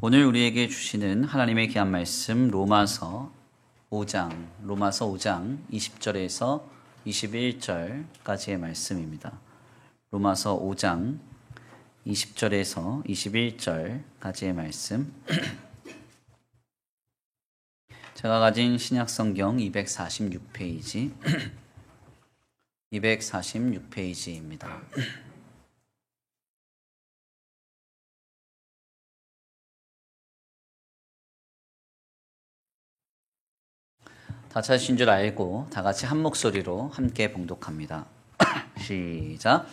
오늘 우리에게 주시는 하나님의 귀한 말씀 로마서 5장 20절에서 21절까지의 말씀입니다. 로마서 5장 20절에서 21절까지의 말씀. 제가 가진 신약성경 246페이지 246페이지입니다. 다 찾으신 줄 알고 다 같이 한 목소리로 함께 봉독합니다. 시작.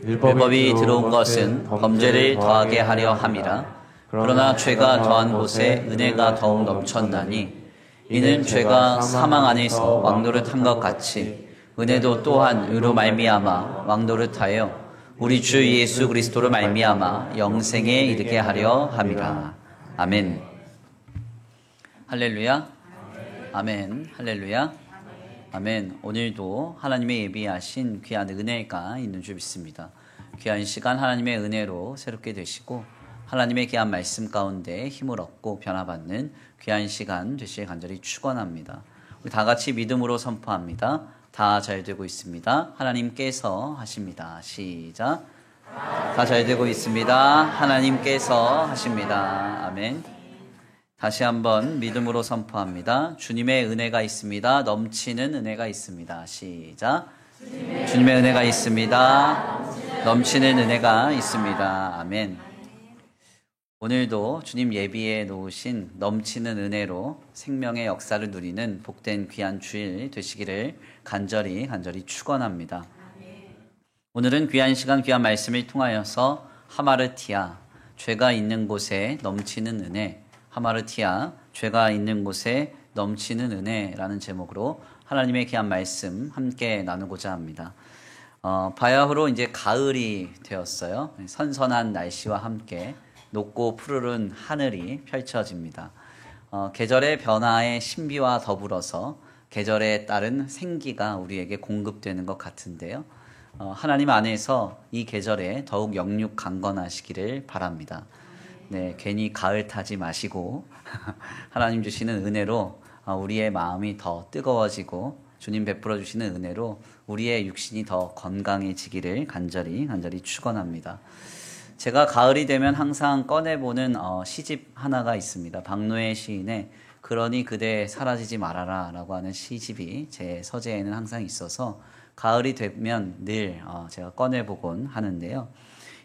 율법이 들어온 것은 범죄를 더하게 하려 함이라. 그러나 죄가 더한 곳에 은혜가 더욱 넘쳤나니 이는 죄가 사망 안에서 왕노릇한 것 같이 은혜도 또한 의로 말미암아 왕노릇하여 우리 주 예수 그리스도로 말미암아 영생에 이르게 하려 함이라. 아멘. 할렐루야. 아멘. 할렐루야. 아멘. 오늘도 하나님의 예비하신 귀한 은혜가 있는 줄 믿습니다. 귀한 시간 하나님의 은혜로 새롭게 되시고 하나님의 귀한 말씀 가운데 힘을 얻고 변화받는 귀한 시간 되시길 간절히 축원합니다. 우리 다 같이 믿음으로 선포합니다. 다 잘 되고 있습니다. 하나님께서 하십니다. 시작. 다 잘 되고 있습니다. 하나님께서 하십니다. 아멘. 다시 한번 믿음으로 선포합니다. 주님의 은혜가 있습니다. 넘치는 은혜가 있습니다. 시작. 주님의 은혜가 있습니다. 넘치는 은혜가 있습니다. 아멘. 오늘도 주님 예비해 놓으신 넘치는 은혜로 생명의 역사를 누리는 복된 귀한 주일 되시기를 간절히 축원합니다. 오늘은 귀한 시간 귀한 말씀을 통하여서 하마르티아, 죄가 있는 곳에 넘치는 은혜, 하마르티아, 죄가 있는 곳에 넘치는 은혜라는 제목으로 하나님의 귀한 말씀 함께 나누고자 합니다. 바야흐로 이제 가을이 되었어요. 선선한 날씨와 함께 높고 푸르른 하늘이 펼쳐집니다. 계절의 변화의 신비와 더불어서 계절에 따른 생기가 우리에게 공급되는 것 같은데요. 하나님 안에서 이 계절에 더욱 영육 강건하시기를 바랍니다. 네, 괜히 가을 타지 마시고 하나님 주시는 은혜로 우리의 마음이 더 뜨거워지고 주님 베풀어 주시는 은혜로 우리의 육신이 더 건강해지기를 간절히 축원합니다. 제가 가을이 되면 항상 꺼내보는 시집 하나가 있습니다. 박노해 시인의 그러니 그대 사라지지 말아라 라고 하는 시집이 제 서재에는 항상 있어서 가을이 되면 늘 제가 꺼내보곤 하는데요.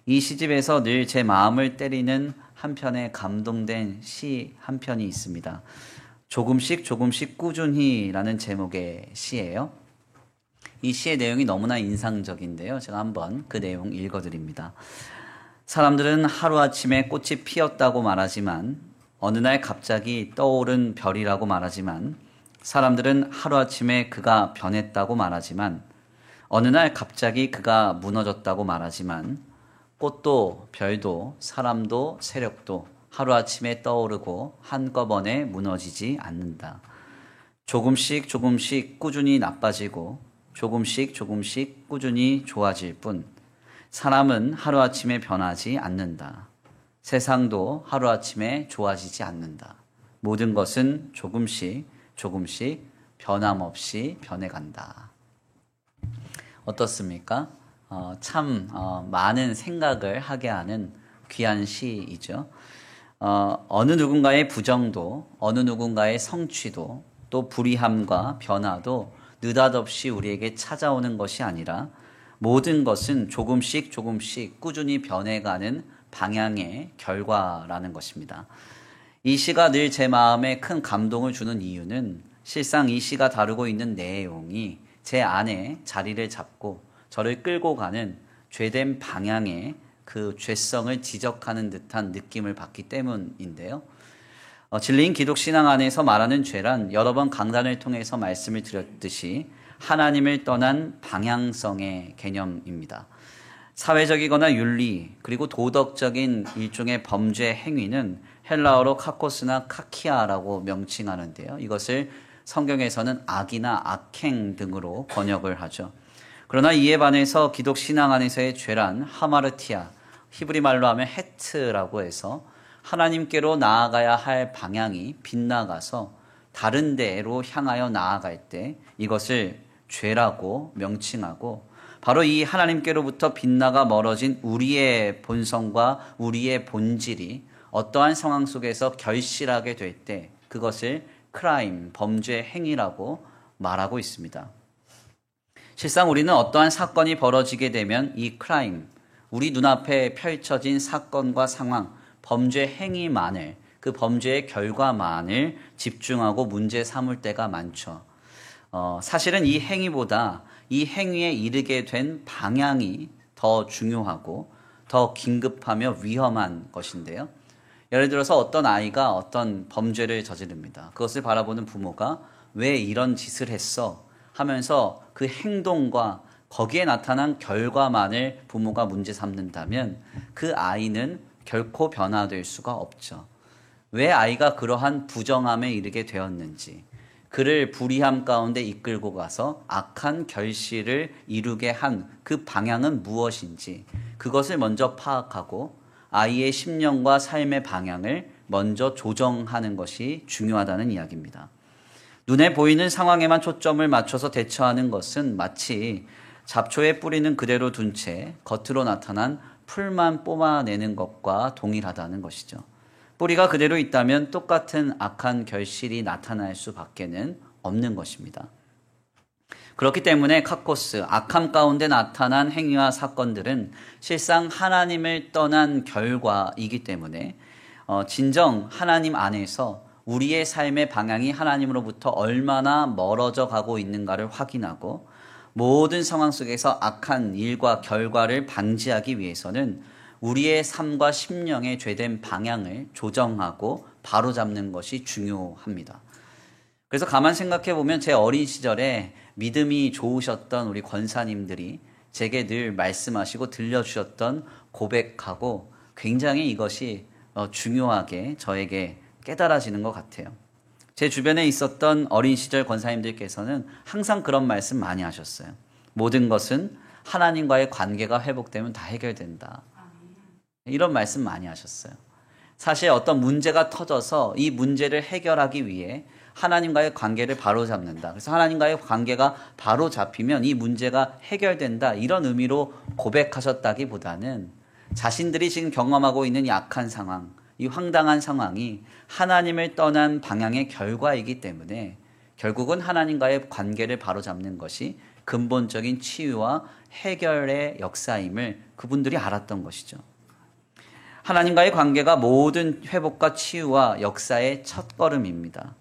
이 시집에서 늘 제 마음을 때리는 한편의 감동된 시 한 편이 있습니다. 조금씩 꾸준히 라는 제목의 시예요. 이 시의 내용이 너무나 인상적인데요. 제가 한번 그 내용 읽어드립니다. 사람들은 하루아침에 꽃이 피었다고 말하지만 어느 날 갑자기 떠오른 별이라고 말하지만 사람들은 하루아침에 그가 변했다고 말하지만 어느 날 갑자기 그가 무너졌다고 말하지만 꽃도 별도 사람도 세력도 하루아침에 떠오르고 한꺼번에 무너지지 않는다. 조금씩 꾸준히 나빠지고 조금씩 꾸준히 좋아질 뿐 사람은 하루아침에 변하지 않는다. 세상도 하루아침에 좋아지지 않는다. 모든 것은 조금씩 변함없이 변해간다. 어떻습니까? 참 많은 생각을 하게 하는 귀한 시이죠. 어느 누군가의 부정도 어느 누군가의 성취도 또 불의함과 변화도 느닷없이 우리에게 찾아오는 것이 아니라 모든 것은 조금씩 꾸준히 변해가는 방향의 결과라는 것입니다. 이 시가 늘 제 마음에 큰 감동을 주는 이유는 실상 이 시가 다루고 있는 내용이 제 안에 자리를 잡고 저를 끌고 가는 죄된 방향의 그 죄성을 지적하는 듯한 느낌을 받기 때문인데요. 진리인 기독신앙 안에서 말하는 죄란 여러 번 강단을 통해서 말씀을 드렸듯이 하나님을 떠난 방향성의 개념입니다. 사회적이거나 윤리 그리고 도덕적인 일종의 범죄 행위는 헬라어로 카코스나 카키아라고 명칭하는데요. 이것을 성경에서는 악이나 악행 등으로 번역을 하죠. 그러나 이에 반해서 기독 신앙 안에서의 죄란 하마르티아, 히브리 말로 하면 헤트라고 해서 하나님께로 나아가야 할 방향이 빗나가서 다른 데로 향하여 나아갈 때 이것을 죄라고 명칭하고, 바로 이 하나님께로부터 빗나가 멀어진 우리의 본성과 우리의 본질이 어떠한 상황 속에서 결실하게 될 때 그것을 크라임, 범죄 행위라고 말하고 있습니다. 실상 우리는 어떠한 사건이 벌어지게 되면 이 크라임, 우리 눈앞에 펼쳐진 사건과 상황, 범죄 행위만을, 그 범죄의 결과만을 집중하고 문제 삼을 때가 많죠. 사실은 이 행위보다 이 행위에 이르게 된 방향이 더 중요하고 더 긴급하며 위험한 것인데요. 예를 들어서 어떤 아이가 어떤 범죄를 저지릅니다. 그것을 바라보는 부모가 왜 이런 짓을 했어? 하면서 그 행동과 거기에 나타난 결과만을 부모가 문제 삼는다면 그 아이는 결코 변화될 수가 없죠. 왜 아이가 그러한 부정함에 이르게 되었는지, 그를 불의함 가운데 이끌고 가서 악한 결실을 이루게 한 그 방향은 무엇인지 그것을 먼저 파악하고 아이의 심령과 삶의 방향을 먼저 조정하는 것이 중요하다는 이야기입니다. 눈에 보이는 상황에만 초점을 맞춰서 대처하는 것은 마치 잡초에 뿌리는 그대로 둔 채 겉으로 나타난 풀만 뽑아내는 것과 동일하다는 것이죠. 뿌리가 그대로 있다면 똑같은 악한 결실이 나타날 수밖에는 없는 것입니다. 그렇기 때문에 카코스, 악함 가운데 나타난 행위와 사건들은 실상 하나님을 떠난 결과이기 때문에 진정 하나님 안에서 우리의 삶의 방향이 하나님으로부터 얼마나 멀어져 가고 있는가를 확인하고 모든 상황 속에서 악한 일과 결과를 방지하기 위해서는 우리의 삶과 심령의 죄된 방향을 조정하고 바로잡는 것이 중요합니다. 그래서 가만 생각해 보면 제 어린 시절에 믿음이 좋으셨던 우리 권사님들이 제게 늘 말씀하시고 들려주셨던 고백하고 굉장히 이것이 중요하게 저에게 깨달아지는 것 같아요. 제 주변에 있었던 어린 시절 권사님들께서는 항상 그런 말씀 많이 하셨어요. 모든 것은 하나님과의 관계가 회복되면 다 해결된다. 이런 말씀 많이 하셨어요. 사실 어떤 문제가 터져서 이 문제를 해결하기 위해 하나님과의 관계를 바로잡는다. 그래서 하나님과의 관계가 바로잡히면 이 문제가 해결된다. 이런 의미로 고백하셨다기보다는 자신들이 지금 경험하고 있는 이 악한 상황, 이 황당한 상황이 하나님을 떠난 방향의 결과이기 때문에 결국은 하나님과의 관계를 바로잡는 것이 근본적인 치유와 해결의 역사임을 그분들이 알았던 것이죠. 하나님과의 관계가 모든 회복과 치유와 역사의 첫걸음입니다.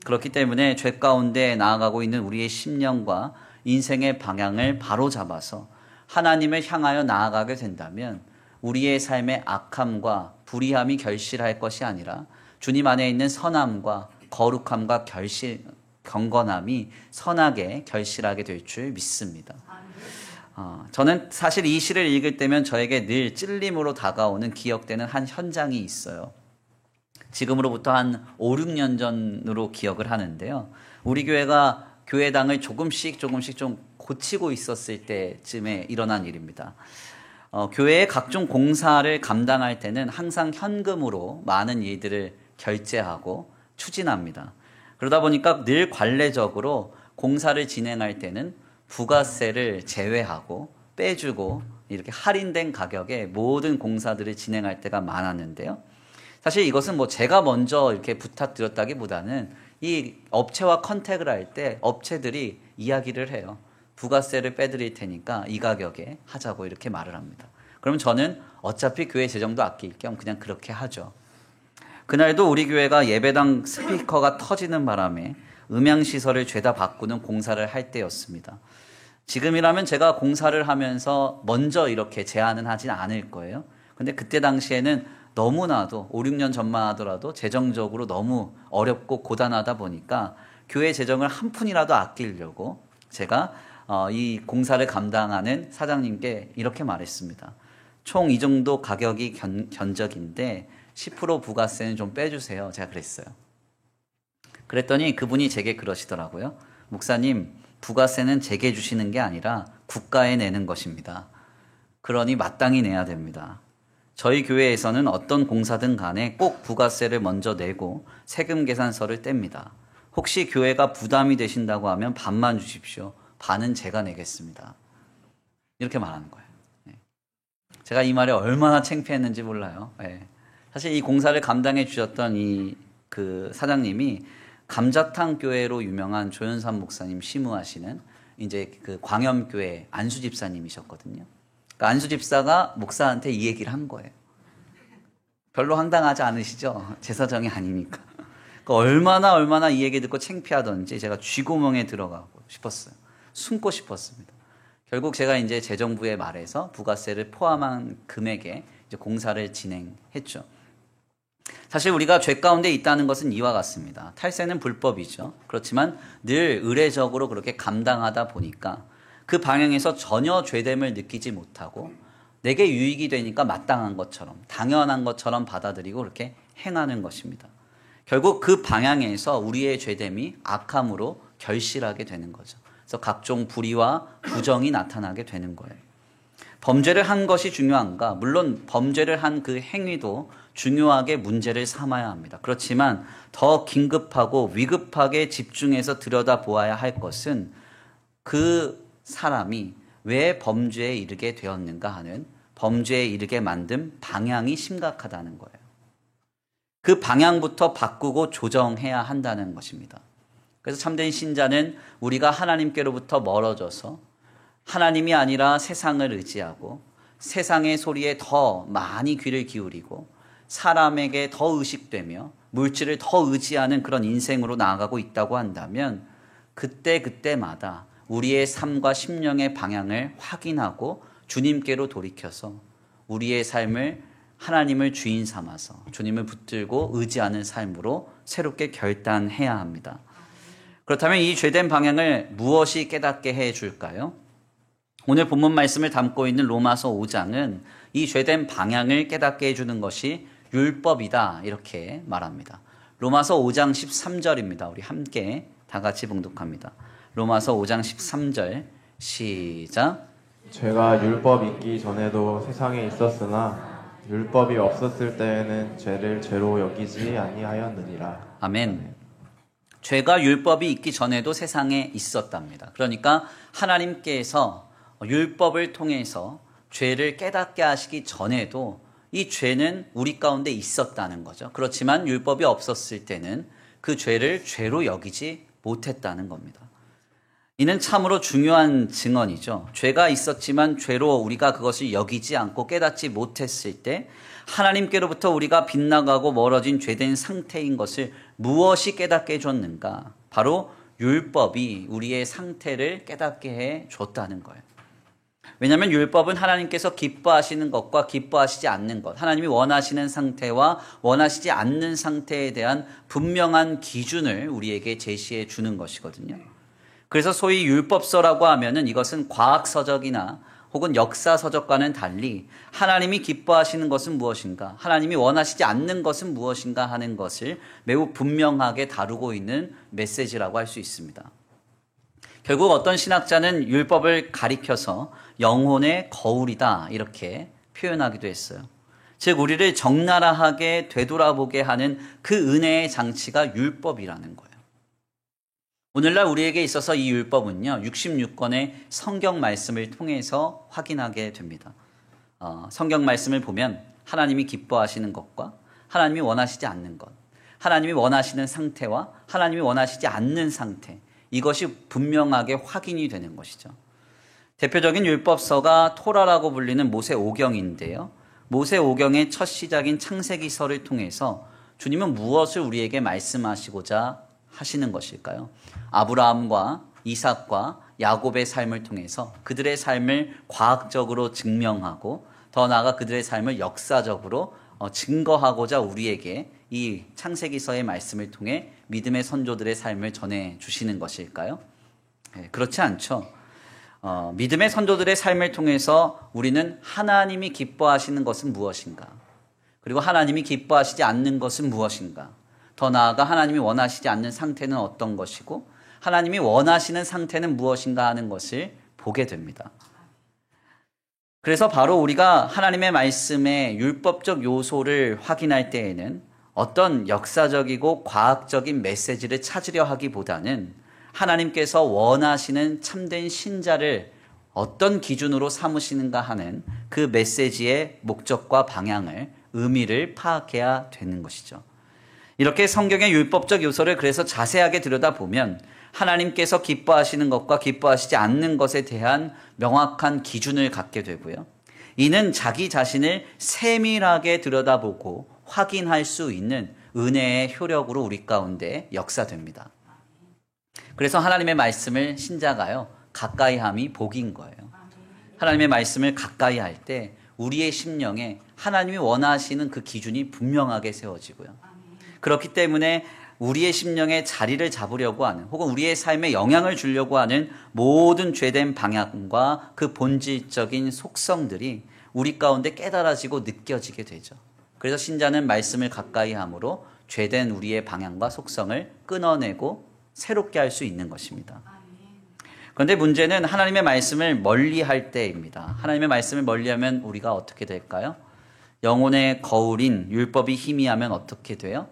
그렇기 때문에 죄 가운데 나아가고 있는 우리의 심령과 인생의 방향을 바로잡아서 하나님을 향하여 나아가게 된다면 우리의 삶의 악함과 불의함이 결실할 것이 아니라 주님 안에 있는 선함과 거룩함과 경건함이 선하게 결실하게 될 줄 믿습니다. 저는 사실 이 시를 읽을 때면 저에게 늘 찔림으로 다가오는 기억되는 한 현장이 있어요. 지금으로부터 한 5, 6년 전으로 기억을 하는데요. 우리 교회가 교회당을 조금씩 좀 고치고 있었을 때쯤에 일어난 일입니다. 교회의 각종 공사를 감당할 때는 항상 현금으로 많은 일들을 결제하고 추진합니다. 그러다 보니까 늘 관례적으로 공사를 진행할 때는 부가세를 제외하고 빼주고 이렇게 할인된 가격에 모든 공사들을 진행할 때가 많았는데요. 사실 이것은 제가 먼저 이렇게 부탁드렸다기보다는 이 업체와 컨택을 할 때 업체들이 이야기를 해요. 부가세를 빼드릴 테니까 이 가격에 하자고 이렇게 말을 합니다. 그럼 저는 어차피 교회 재정도 아낄 겸 그냥 그렇게 하죠. 그날도 우리 교회가 예배당 스피커가 터지는 바람에 음향시설을 죄다 바꾸는 공사를 할 때였습니다. 지금이라면 제가 공사를 하면서 먼저 이렇게 제안은 하진 않을 거예요. 근데 그때 당시에는 너무나도 5, 6년 전만 하더라도 재정적으로 너무 어렵고 고단하다 보니까 교회 재정을 한 푼이라도 아끼려고 제가 이 공사를 감당하는 사장님께 이렇게 말했습니다. 총 이 정도 가격이 견적인데 10% 부가세는 좀 빼주세요. 제가 그랬어요. 그랬더니 그분이 제게 그러시더라고요. 목사님, 부가세는 제게 주시는 게 아니라 국가에 내는 것입니다. 그러니 마땅히 내야 됩니다. 저희 교회에서는 어떤 공사든 간에 꼭 부가세를 먼저 내고 세금 계산서를 뗍니다. 혹시 교회가 부담이 되신다고 하면 반만 주십시오. 반은 제가 내겠습니다. 이렇게 말하는 거예요. 제가 이 말에 얼마나 창피했는지 몰라요. 사실 이 공사를 감당해 주셨던 그 사장님이 감자탕 교회로 유명한 조연삼 목사님 시무하시는 이제 그 광염교회 안수 집사님이셨거든요. 그러니까 안수 집사가 목사한테 이 얘기를 한 거예요. 별로 황당하지 않으시죠? 제사정이 아니니까. 그러니까 얼마나 이 얘기 듣고 창피하던지 제가 쥐구멍에 들어가고 싶었어요. 숨고 싶었습니다. 결국 제가 이제 재정부에 말해서 부가세를 포함한 금액에 이제 공사를 진행했죠. 사실 우리가 죄 가운데 있다는 것은 이와 같습니다. 탈세는 불법이죠. 그렇지만 늘 의례적으로 그렇게 감당하다 보니까 그 방향에서 전혀 죄됨을 느끼지 못하고 내게 유익이 되니까 마땅한 것처럼 당연한 것처럼 받아들이고 그렇게 행하는 것입니다. 결국 그 방향에서 우리의 죄됨이 악함으로 결실하게 되는 거죠. 그래서 각종 불의와 부정이 나타나게 되는 거예요. 범죄를 한 것이 중요한가? 물론 범죄를 한 그 행위도 중요하게 문제를 삼아야 합니다. 그렇지만 더 긴급하고 위급하게 집중해서 들여다보아야 할 것은 그 사람이 왜 범죄에 이르게 되었는가 하는 범죄에 이르게 만든 방향이 심각하다는 거예요. 그 방향부터 바꾸고 조정해야 한다는 것입니다. 그래서 참된 신자는 우리가 하나님께로부터 멀어져서 하나님이 아니라 세상을 의지하고 세상의 소리에 더 많이 귀를 기울이고 사람에게 더 의식되며 물질을 더 의지하는 그런 인생으로 나아가고 있다고 한다면 그때마다 우리의 삶과 심령의 방향을 확인하고 주님께로 돌이켜서 우리의 삶을 하나님을 주인 삼아서 주님을 붙들고 의지하는 삶으로 새롭게 결단해야 합니다. 그렇다면 이 죄된 방향을 무엇이 깨닫게 해줄까요? 오늘 본문 말씀을 담고 있는 로마서 5장은 이 죄된 방향을 깨닫게 해주는 것이 율법이다 이렇게 말합니다. 로마서 5장 13절입니다. 우리 함께 다 같이 봉독합니다. 로마서 5장 13절 시작. 죄가 율법 있기 전에도 세상에 있었으나 율법이 없었을 때에는 죄를 죄로 여기지 아니하였느니라. 아멘. 죄가 율법이 있기 전에도 세상에 있었답니다. 그러니까 하나님께서 율법을 통해서 죄를 깨닫게 하시기 전에도 이 죄는 우리 가운데 있었다는 거죠. 그렇지만 율법이 없었을 때는 그 죄를 죄로 여기지 못했다는 겁니다. 이는 참으로 중요한 증언이죠. 죄가 있었지만 죄로 우리가 그것을 여기지 않고 깨닫지 못했을 때 하나님께로부터 우리가 빗나가고 멀어진 죄된 상태인 것을 무엇이 깨닫게 해줬는가? 바로 율법이 우리의 상태를 깨닫게 해줬다는 거예요. 왜냐하면 율법은 하나님께서 기뻐하시는 것과 기뻐하시지 않는 것, 하나님이 원하시는 상태와 원하시지 않는 상태에 대한 분명한 기준을 우리에게 제시해 주는 것이거든요. 그래서 소위 율법서라고 하면은 이것은 과학서적이나 혹은 역사서적과는 달리 하나님이 기뻐하시는 것은 무엇인가, 하나님이 원하시지 않는 것은 무엇인가 하는 것을 매우 분명하게 다루고 있는 메시지라고 할 수 있습니다. 결국 어떤 신학자는 율법을 가리켜서 영혼의 거울이다 이렇게 표현하기도 했어요. 즉 우리를 적나라하게 되돌아보게 하는 그 은혜의 장치가 율법이라는 거예요. 오늘날 우리에게 있어서 이 율법은요 66권의 성경 말씀을 통해서 확인하게 됩니다. 성경 말씀을 보면 하나님이 기뻐하시는 것과 하나님이 원하시지 않는 것, 하나님이 원하시는 상태와 하나님이 원하시지 않는 상태, 이것이 분명하게 확인이 되는 것이죠. 대표적인 율법서가 토라라고 불리는 모세오경인데요. 모세오경의 첫 시작인 창세기서를 통해서 주님은 무엇을 우리에게 말씀하시고자 하시는 것일까요? 아브라함과 이삭과 야곱의 삶을 통해서 그들의 삶을 과학적으로 증명하고 더 나아가 그들의 삶을 역사적으로 증거하고자 우리에게 이 창세기서의 말씀을 통해 믿음의 선조들의 삶을 전해주시는 것일까요? 그렇지 않죠. 믿음의 선조들의 삶을 통해서 우리는 하나님이 기뻐하시는 것은 무엇인가, 그리고 하나님이 기뻐하시지 않는 것은 무엇인가, 더 나아가 하나님이 원하시지 않는 상태는 어떤 것이고 하나님이 원하시는 상태는 무엇인가 하는 것을 보게 됩니다. 그래서 바로 우리가 하나님의 말씀의 율법적 요소를 확인할 때에는 어떤 역사적이고 과학적인 메시지를 찾으려 하기보다는 하나님께서 원하시는 참된 신자를 어떤 기준으로 삼으시는가 하는 그 메시지의 목적과 방향을, 의미를 파악해야 되는 것이죠. 이렇게 성경의 율법적 요소를 그래서 자세하게 들여다보면 하나님께서 기뻐하시는 것과 기뻐하시지 않는 것에 대한 명확한 기준을 갖게 되고요. 이는 자기 자신을 세밀하게 들여다보고 확인할 수 있는 은혜의 효력으로 우리 가운데 역사됩니다. 그래서 하나님의 말씀을 신자가요, 가까이 함이 복인 거예요. 하나님의 말씀을 가까이 할 때 우리의 심령에 하나님이 원하시는 그 기준이 분명하게 세워지고요. 그렇기 때문에 우리의 심령에 자리를 잡으려고 하는, 혹은 우리의 삶에 영향을 주려고 하는 모든 죄된 방향과 그 본질적인 속성들이 우리 가운데 깨달아지고 느껴지게 되죠. 그래서 신자는 말씀을 가까이 함으로 죄된 우리의 방향과 속성을 끊어내고 새롭게 할 수 있는 것입니다. 그런데 문제는 하나님의 말씀을 멀리할 때입니다. 하나님의 말씀을 멀리하면 우리가 어떻게 될까요? 영혼의 거울인 율법이 희미하면 어떻게 돼요?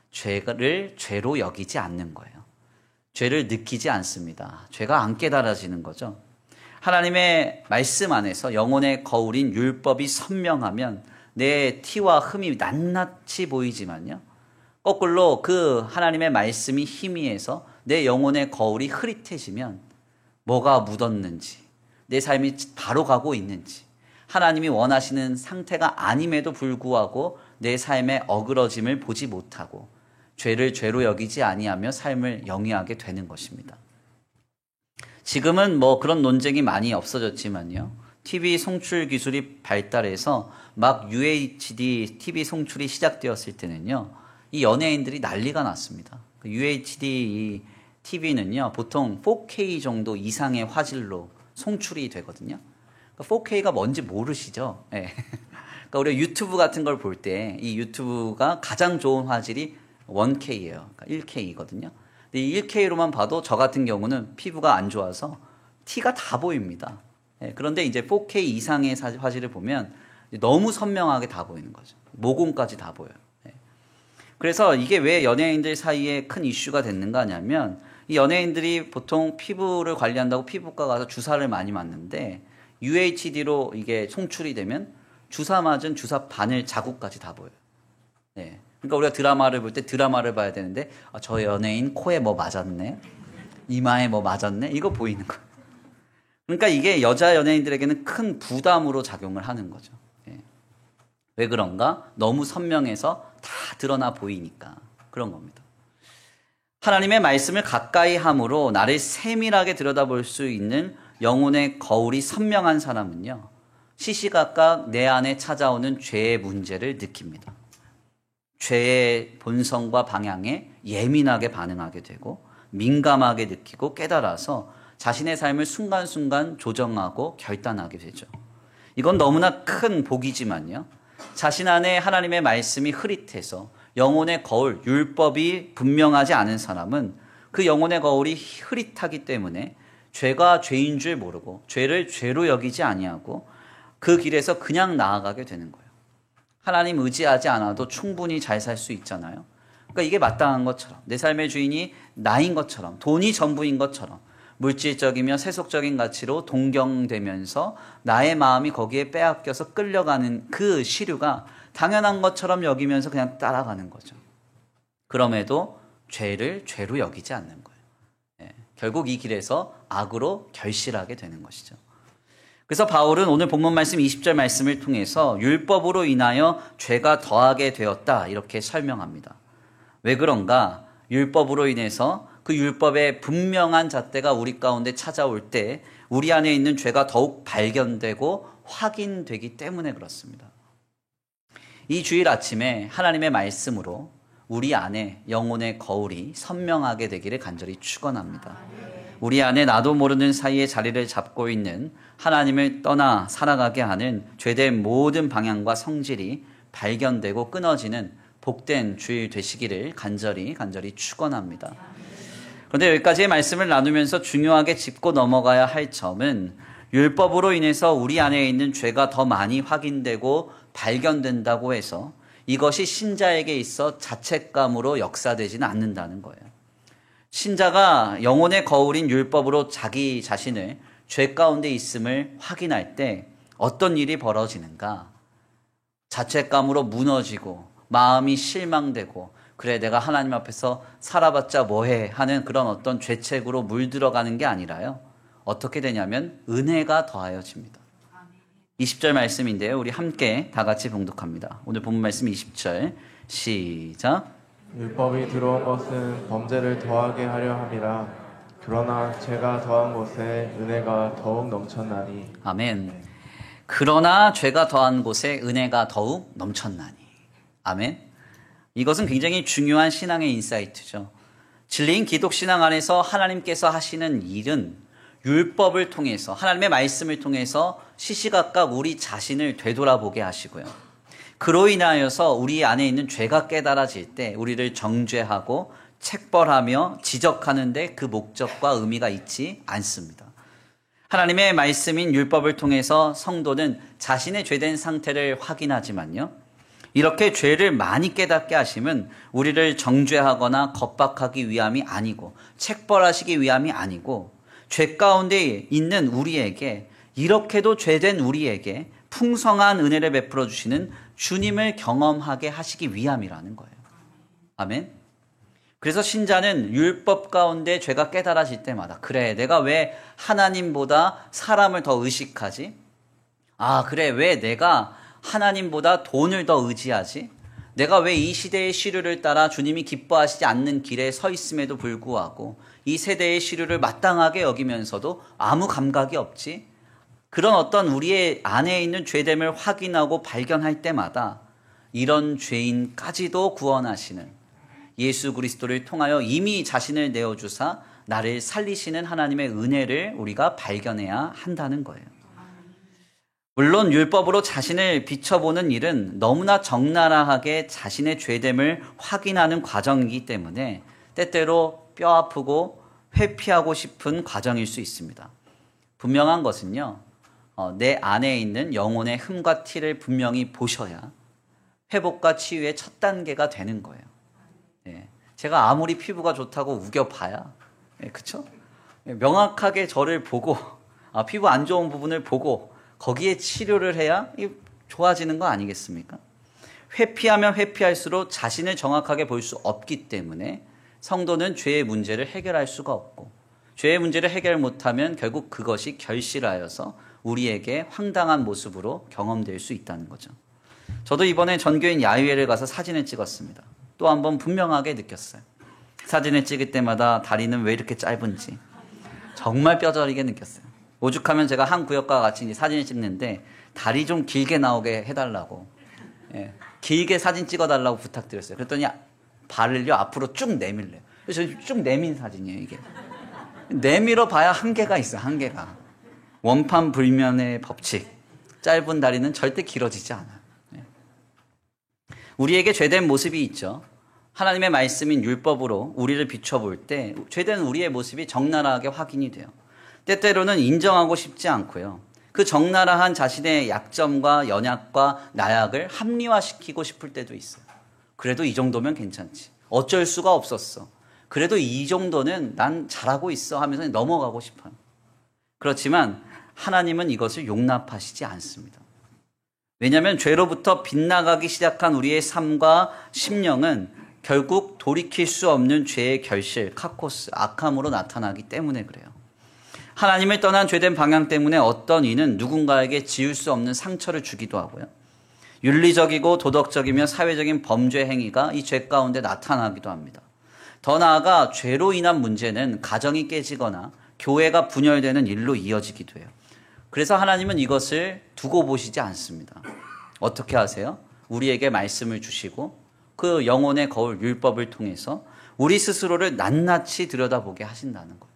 죄를 죄로 여기지 않는 거예요. 죄를 느끼지 않습니다. 죄가 안 깨달아지는 거죠. 하나님의 말씀 안에서 영혼의 거울인 율법이 선명하면 내 티와 흠이 낱낱이 보이지만요, 거꾸로 그 하나님의 말씀이 희미해서 내 영혼의 거울이 흐릿해지면 뭐가 묻었는지, 내 삶이 바로 가고 있는지, 하나님이 원하시는 상태가 아님에도 불구하고 내 삶의 어그러짐을 보지 못하고 죄를 죄로 여기지 아니하며 삶을 영위하게 되는 것입니다. 지금은 그런 논쟁이 많이 없어졌지만요, TV 송출 기술이 발달해서 막 UHD TV 송출이 시작되었을 때는요, 이 연예인들이 난리가 났습니다. UHD TV는요, 보통 4K 정도 이상의 화질로 송출이 되거든요. 4K가 뭔지 모르시죠? 네. 그러니까 우리가 유튜브 같은 걸 볼 때 이 유튜브가 가장 좋은 화질이 1K예요. 그러니까 1K거든요. 근데 이 1K로만 봐도 저 같은 경우는 피부가 안 좋아서 티가 다 보입니다. 네. 그런데 이제 4K 이상의 화질을 보면 너무 선명하게 다 보이는 거죠. 모공까지 다 보여요. 네. 그래서 이게 왜 연예인들 사이에 큰 이슈가 됐는가 하냐면, 이 연예인들이 보통 피부를 관리한다고 피부과 가서 주사를 많이 맞는데 UHD로 이게 송출이 되면 주사 맞은 주사 바늘 자국까지 다 보여요. 네. 그러니까 우리가 드라마를 볼 때 드라마를 봐야 되는데, 저 연예인 코에 뭐 맞았네, 이마에 뭐 맞았네, 이거 보이는 거예요. 그러니까 이게 여자 연예인들에게는 큰 부담으로 작용을 하는 거죠. 네. 왜 그런가? 너무 선명해서 다 드러나 보이니까 그런 겁니다. 하나님의 말씀을 가까이 함으로 나를 세밀하게 들여다볼 수 있는 영혼의 거울이 선명한 사람은요, 시시각각 내 안에 찾아오는 죄의 문제를 느낍니다. 죄의 본성과 방향에 예민하게 반응하게 되고 민감하게 느끼고 깨달아서 자신의 삶을 순간순간 조정하고 결단하게 되죠. 이건 너무나 큰 복이지만요, 자신 안에 하나님의 말씀이 흐릿해서 영혼의 거울, 율법이 분명하지 않은 사람은 그 영혼의 거울이 흐릿하기 때문에 죄가 죄인 줄 모르고 죄를 죄로 여기지 아니하고 그 길에서 그냥 나아가게 되는 거예요. 하나님 의지하지 않아도 충분히 잘 살 수 있잖아요. 그러니까 이게 마땅한 것처럼, 내 삶의 주인이 나인 것처럼, 돈이 전부인 것처럼 물질적이며 세속적인 가치로 동경되면서 나의 마음이 거기에 빼앗겨서 끌려가는 그 시류가 당연한 것처럼 여기면서 그냥 따라가는 거죠. 그럼에도 죄를 죄로 여기지 않는 거예요. 네, 결국 이 길에서 악으로 결실하게 되는 것이죠. 그래서 바울은 오늘 본문 말씀 20절 말씀을 통해서 율법으로 인하여 죄가 더하게 되었다, 이렇게 설명합니다. 왜 그런가? 율법으로 인해서 그 율법의 분명한 잣대가 우리 가운데 찾아올 때 우리 안에 있는 죄가 더욱 발견되고 확인되기 때문에 그렇습니다. 이 주일 아침에 하나님의 말씀으로 우리 안에 영혼의 거울이 선명하게 되기를 간절히 축원합니다. 우리 안에 나도 모르는 사이에 자리를 잡고 있는 하나님을 떠나 살아가게 하는 죄된 모든 방향과 성질이 발견되고 끊어지는 복된 주일 되시기를 간절히 축원합니다. 그런데 여기까지의 말씀을 나누면서 중요하게 짚고 넘어가야 할 점은 율법으로 인해서 우리 안에 있는 죄가 더 많이 확인되고 발견된다고 해서 이것이 신자에게 있어 자책감으로 역사되지는 않는다는 거예요. 신자가 영혼의 거울인 율법으로 자기 자신을 죄 가운데 있음을 확인할 때 어떤 일이 벌어지는가? 자책감으로 무너지고 마음이 실망되고 그래 내가 하나님 앞에서 살아봤자 뭐해 하는 그런 어떤 죄책으로 물들어가는 게 아니라요. 어떻게 되냐면 은혜가 더하여집니다. 20절 말씀인데요. 우리 함께 다 같이 봉독합니다. 오늘 본문 말씀 20절 시작. 율법이 들어온 것은 범죄를 더하게 하려 함이라. 그러나 죄가 더한 곳에 은혜가 더욱 넘쳤나니. 아멘. 그러나 죄가 더한 곳에 은혜가 더욱 넘쳤나니. 아멘. 이것은 굉장히 중요한 신앙의 인사이트죠. 진리인 기독신앙 안에서 하나님께서 하시는 일은 율법을 통해서 하나님의 말씀을 통해서 시시각각 우리 자신을 되돌아보게 하시고요. 그로 인하여서 우리 안에 있는 죄가 깨달아질 때 우리를 정죄하고 책벌하며 지적하는데 그 목적과 의미가 있지 않습니다. 하나님의 말씀인 율법을 통해서 성도는 자신의 죄된 상태를 확인하지만요. 이렇게 죄를 많이 깨닫게 하심은 우리를 정죄하거나 겁박하기 위함이 아니고 책벌하시기 위함이 아니고 죄 가운데 있는 우리에게 이렇게도 죄된 우리에게 풍성한 은혜를 베풀어 주시는 주님을 경험하게 하시기 위함이라는 거예요. 아멘. 그래서 신자는 율법 가운데 죄가 깨달아질 때마다 그래 내가 왜 하나님보다 사람을 더 의식하지? 아 그래 왜 내가 하나님보다 돈을 더 의지하지? 내가 왜 이 시대의 시류를 따라 주님이 기뻐하시지 않는 길에 서 있음에도 불구하고 이 세대의 시류를 마땅하게 여기면서도 아무 감각이 없지? 그런 어떤 우리의 안에 있는 죄됨을 확인하고 발견할 때마다 이런 죄인까지도 구원하시는 예수 그리스도를 통하여 이미 자신을 내어주사 나를 살리시는 하나님의 은혜를 우리가 발견해야 한다는 거예요. 물론 율법으로 자신을 비춰보는 일은 너무나 적나라하게 자신의 죄됨을 확인하는 과정이기 때문에 때때로 뼈아프고 회피하고 싶은 과정일 수 있습니다. 분명한 것은요. 내 안에 있는 영혼의 흠과 티를 분명히 보셔야 회복과 치유의 첫 단계가 되는 거예요. 예. 제가 아무리 피부가 좋다고 우겨봐야 그렇죠? 명확하게 저를 보고 피부 안 좋은 부분을 보고 거기에 치료를 해야 좋아지는 거 아니겠습니까? 회피하면 회피할수록 자신을 정확하게 볼 수 없기 때문에 성도는 죄의 문제를 해결할 수가 없고 죄의 문제를 해결 못하면 결국 그것이 결실하여서 우리에게 황당한 모습으로 경험될 수 있다는 거죠. 저도 이번에 전교인 야유회를 가서 사진을 찍었습니다. 또 한 번 분명하게 느꼈어요. 사진을 찍을 때마다 다리는 왜 이렇게 짧은지 정말 뼈저리게 느꼈어요. 오죽하면 제가 한 구역과 같이 사진을 찍는데 다리 좀 길게 나오게 해달라고 길게 사진 찍어달라고 부탁드렸어요. 그랬더니 발을요 앞으로 쭉 내밀래요. 그래서 쭉 내민 사진이에요 이게. 내밀어 봐야 한계가 있어요. 한계가. 원판 불면의 법칙. 짧은 다리는 절대 길어지지 않아요. 우리에게 죄된 모습이 있죠. 하나님의 말씀인 율법으로 우리를 비춰볼 때 죄된 우리의 모습이 적나라하게 확인이 돼요. 때때로는 인정하고 싶지 않고요. 그 적나라한 자신의 약점과 연약과 나약을 합리화시키고 싶을 때도 있어요. 그래도 이 정도면 괜찮지. 어쩔 수가 없었어. 그래도 이 정도는 난 잘하고 있어 하면서 넘어가고 싶어요. 그렇지만 하나님은 이것을 용납하시지 않습니다. 왜냐하면 죄로부터 빗나가기 시작한 우리의 삶과 심령은 결국 돌이킬 수 없는 죄의 결실, 카코스, 악함으로 나타나기 때문에 그래요. 하나님을 떠난 죄된 방향 때문에 어떤 이는 누군가에게 지울 수 없는 상처를 주기도 하고요. 윤리적이고 도덕적이며 사회적인 범죄 행위가 이 죄 가운데 나타나기도 합니다. 더 나아가 죄로 인한 문제는 가정이 깨지거나 교회가 분열되는 일로 이어지기도 해요. 그래서 하나님은 이것을 두고 보시지 않습니다. 어떻게 하세요? 우리에게 말씀을 주시고 그 영혼의 거울 율법을 통해서 우리 스스로를 낱낱이 들여다보게 하신다는 거예요.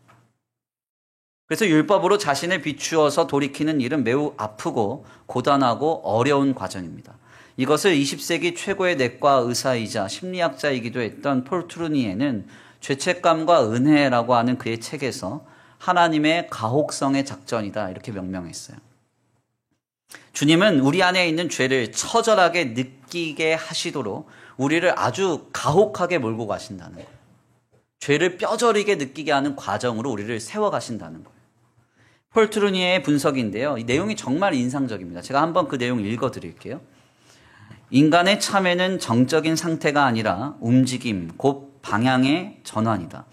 그래서 율법으로 자신을 비추어서 돌이키는 일은 매우 아프고 고단하고 어려운 과정입니다. 이것을 20세기 최고의 내과 의사이자 심리학자이기도 했던 폴 트루니에는 죄책감과 은혜라고 하는 그의 책에서 하나님의 가혹성의 작전이다. 이렇게 명명했어요. 주님은 우리 안에 있는 죄를 처절하게 느끼게 하시도록 우리를 아주 가혹하게 몰고 가신다는 거예요. 죄를 뼈저리게 느끼게 하는 과정으로 우리를 세워가신다는 거예요. 폴 트루니에의 분석인데요. 이 내용이 정말 인상적입니다. 제가 한번 그 내용 읽어드릴게요. 인간의 참회는 정적인 상태가 아니라 움직임, 곧 방향의 전환이다.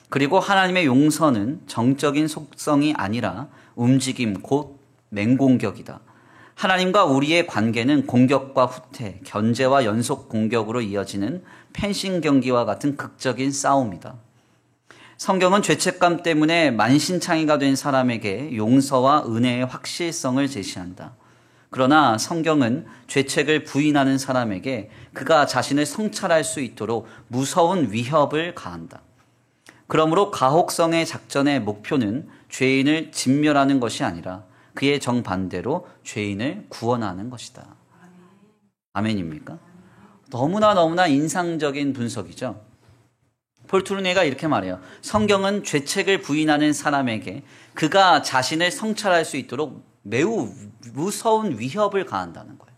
그리고 하나님의 용서는 정적인 속성이 아니라 움직임, 곧 맹공격이다. 하나님과 우리의 관계는 공격과 후퇴, 견제와 연속 공격으로 이어지는 펜싱 경기와 같은 극적인 싸움이다. 성경은 죄책감 때문에 만신창이가 된 사람에게 용서와 은혜의 확실성을 제시한다. 그러나 성경은 죄책을 부인하는 사람에게 그가 자신을 성찰할 수 있도록 무서운 위협을 가한다. 그러므로 가혹성의 작전의 목표는 죄인을 진멸하는 것이 아니라 그의 정반대로 죄인을 구원하는 것이다. 아멘입니까? 너무나 인상적인 분석이죠. 폴 트루니에가 이렇게 말해요. 성경은 죄책을 부인하는 사람에게 그가 자신을 성찰할 수 있도록 매우 무서운 위협을 가한다는 거예요.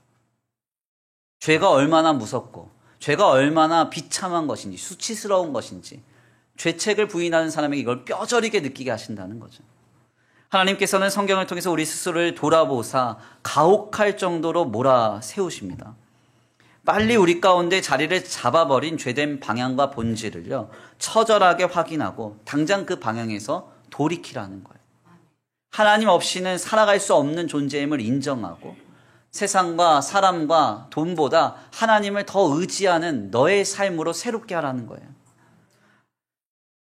죄가 얼마나 무섭고 죄가 얼마나 비참한 것인지 수치스러운 것인지 죄책을 부인하는 사람에게 이걸 뼈저리게 느끼게 하신다는 거죠. 하나님께서는 성경을 통해서 우리 스스로를 돌아보사 가혹할 정도로 몰아세우십니다. 빨리 우리 가운데 자리를 잡아버린 죄된 방향과 본질을요, 처절하게 확인하고 당장 그 방향에서 돌이키라는 거예요. 하나님 없이는 살아갈 수 없는 존재임을 인정하고 세상과 사람과 돈보다 하나님을 더 의지하는 너의 삶으로 새롭게 하라는 거예요.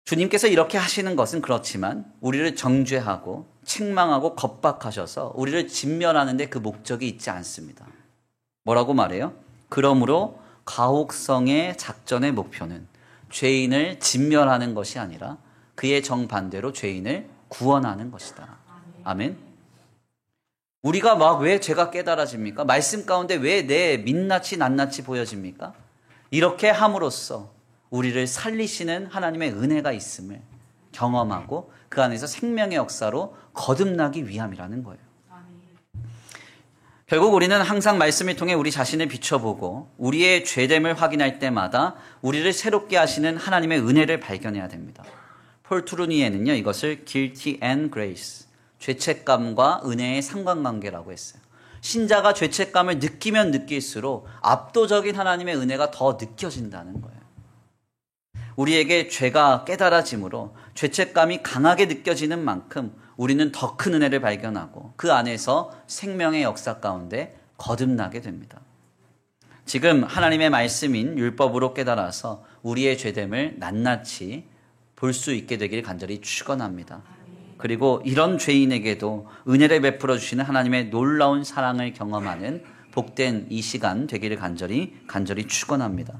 주님께서 이렇게 하시는 것은 그렇지만 우리를 정죄하고 책망하고 겁박하셔서 우리를 진멸하는 데 그 목적이 있지 않습니다. 뭐라고 말해요? 그러므로 가혹성의 작전의 목표는 죄인을 진멸하는 것이 아니라 그의 정반대로 죄인을 구원하는 것이다. 아멘. 우리가 막 왜 죄가 깨달아집니까? 말씀 가운데 왜 내 민낯이 낱낱이 보여집니까? 이렇게 함으로써 우리를 살리시는 하나님의 은혜가 있음을 경험하고 그 안에서 생명의 역사로 거듭나기 위함이라는 거예요. 결국 우리는 항상 말씀을 통해 우리 자신을 비춰보고 우리의 죄됨을 확인할 때마다 우리를 새롭게 하시는 하나님의 은혜를 발견해야 됩니다. 폴 트루니에는요, 이것을 guilty and grace, 죄책감과 은혜의 상관관계라고 했어요. 신자가 죄책감을 느끼면 느낄수록 압도적인 하나님의 은혜가 더 느껴진다는 거예요. 우리에게 죄가 깨달아짐으로 죄책감이 강하게 느껴지는 만큼 우리는 더 큰 은혜를 발견하고 그 안에서 생명의 역사 가운데 거듭나게 됩니다. 지금 하나님의 말씀인 율법으로 깨달아서 우리의 죄됨을 낱낱이 볼 수 있게 되길 간절히 축원합니다. 그리고 이런 죄인에게도 은혜를 베풀어 주시는 하나님의 놀라운 사랑을 경험하는 복된 이 시간 되기를 간절히 축원합니다.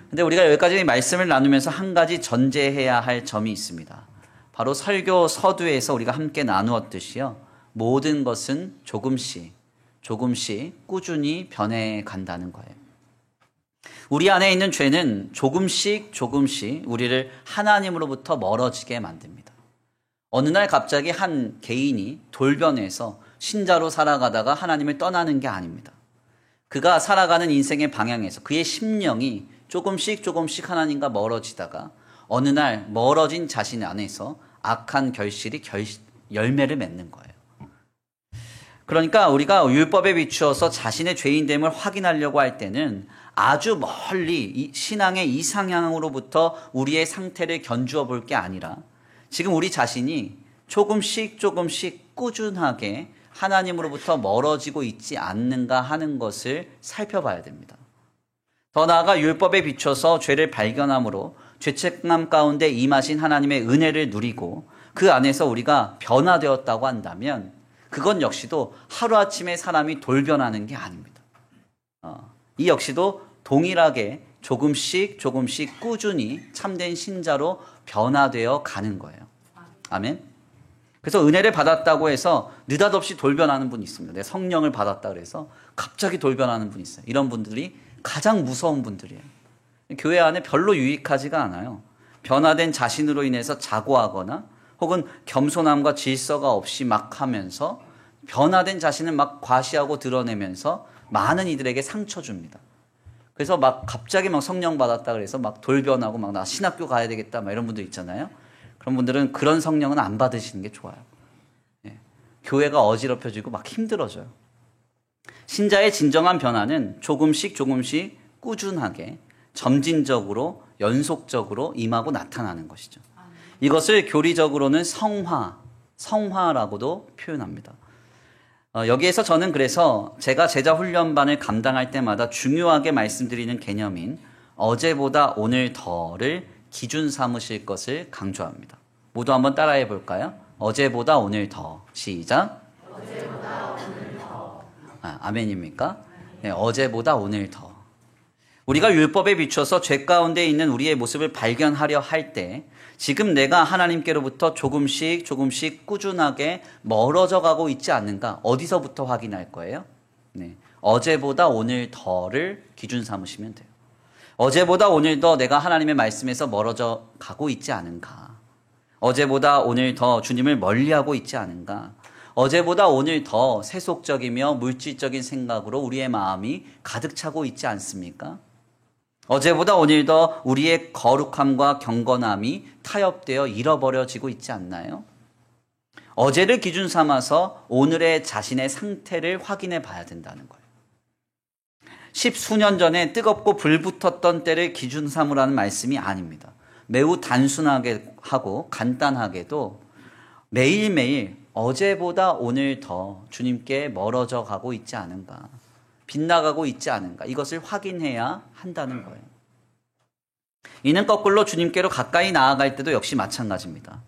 근데 우리가 여기까지 말씀을 나누면서 한 가지 전제해야 할 점이 있습니다. 바로 설교 서두에서 우리가 함께 나누었듯이요, 모든 것은 조금씩 꾸준히 변해 간다는 거예요. 우리 안에 있는 죄는 조금씩 우리를 하나님으로부터 멀어지게 만듭니다. 어느 날 갑자기 한 개인이 돌변해서 신자로 살아가다가 하나님을 떠나는 게 아닙니다. 그가 살아가는 인생의 방향에서 그의 심령이 조금씩 하나님과 멀어지다가 어느 날 멀어진 자신 안에서 악한 결실이 열매를 맺는 거예요. 그러니까 우리가 율법에 비추어서 자신의 죄인됨을 확인하려고 할 때는 아주 멀리 신앙의 이상향으로부터 우리의 상태를 견주어 볼 게 아니라 지금 우리 자신이 조금씩 꾸준하게 하나님으로부터 멀어지고 있지 않는가 하는 것을 살펴봐야 됩니다. 더 나아가 율법에 비춰서 죄를 발견함으로 죄책감 가운데 임하신 하나님의 은혜를 누리고 그 안에서 우리가 변화되었다고 한다면 그건 역시도 하루아침에 사람이 돌변하는 게 아닙니다. 이 역시도 동일하게 조금씩 꾸준히 참된 신자로 변화되어 가는 거예요. 아멘. 그래서 은혜를 받았다고 해서 느닷없이 돌변하는 분이 있습니다. 내 성령을 받았다 그래서 갑자기 돌변하는 분이 있어요. 이런 분들이 가장 무서운 분들이에요. 교회 안에 별로 유익하지가 않아요. 변화된 자신으로 인해서 자고하거나 혹은 겸손함과 질서가 없이 막 하면서 변화된 자신을 막 과시하고 드러내면서 많은 이들에게 상처 줍니다. 그래서 막 갑자기 막 성령 받았다 그래서 막 돌변하고 막 나 신학교 가야 되겠다 막 이런 분들 있잖아요. 그런 분들은 그런 성령은 안 받으시는 게 좋아요. 예. 교회가 어지럽혀지고 막 힘들어져요. 신자의 진정한 변화는 조금씩 꾸준하게 점진적으로 연속적으로 임하고 나타나는 것이죠. 이것을 교리적으로는 성화라고도 표현합니다. 여기에서 저는 그래서 제가 제자 훈련반을 감당할 때마다 중요하게 말씀드리는 개념인 어제보다 오늘 더를 기준 삼으실 것을 강조합니다. 모두 한번 따라해 볼까요? 어제보다 오늘 더. 시작. 어제보다 오늘 더. 아멘입니까? 네, 어제보다 오늘 더. 우리가 율법에 비춰서 죄 가운데 있는 우리의 모습을 발견하려 할 때 지금 내가 하나님께로부터 조금씩 꾸준하게 멀어져 가고 있지 않는가? 어디서부터 확인할 거예요? 네, 어제보다 오늘 더를 기준 삼으시면 돼요. 어제보다 오늘 더 내가 하나님의 말씀에서 멀어져 가고 있지 않은가? 어제보다 오늘 더 주님을 멀리하고 있지 않은가? 어제보다 오늘 더 세속적이며 물질적인 생각으로 우리의 마음이 가득 차고 있지 않습니까? 어제보다 오늘 더 우리의 거룩함과 경건함이 타협되어 잃어버려지고 있지 않나요? 어제를 기준 삼아서 오늘의 자신의 상태를 확인해 봐야 된다는 거예요. 10수년 전에 뜨겁고 불붙었던 때를 기준 삼으라는 말씀이 아닙니다. 매우 단순하게 하고 간단하게도 매일매일 어제보다 오늘 더 주님께 멀어져 가고 있지 않은가, 빗나가고 있지 않은가, 이것을 확인해야 한다는 거예요. 이는 거꾸로 주님께로 가까이 나아갈 때도 역시 마찬가지입니다.